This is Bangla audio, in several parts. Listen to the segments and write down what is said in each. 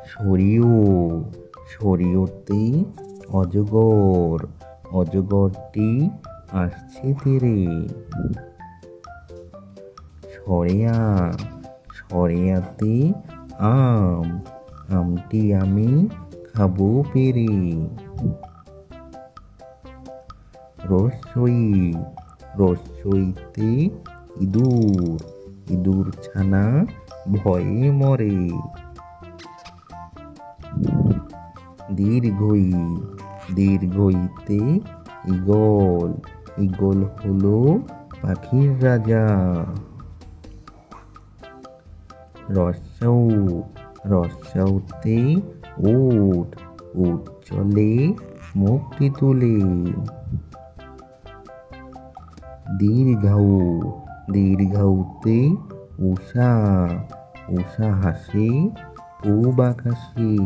সরিও সরিওতে অজগর, অজগরটি আসছে তীরে। সরেয়া সরেয়াতে আম, আমটি আমি খাবো পেরে। রস্যই রস্যইতে ইঁদুর, ইঁদুর ছানা ভয়ে মরে। দীর্ঘই দীর্ঘইতে ঈগল, ঈগল হলো পাখির রাজা। রস্যৌ রস্যৌতে উট, উট চলে মুখটি তুলে। দীর্ঘৌ দীর্ঘৌতে উষা, উষা হাসে পূব আকাশে।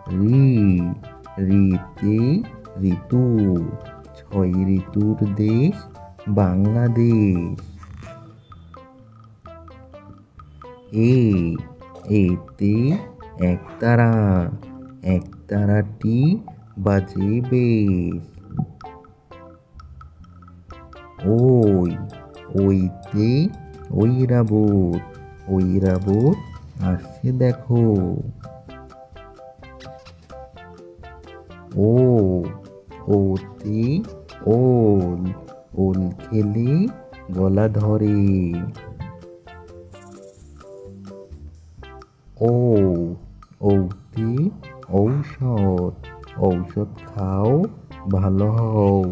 রি রিতে ঋতু, ছয় ঋতুর দেশ বাংলাদেশ। এতে একতারা, একতারাটি বাজে বেশ। ওইতে ঐরাবত, ঐরাবত আসছে দেখো। ওতে ওল, ওল খেলে গলা ধরে। ঔতে ঔষধ, ঔষধ খাও ভালো হও।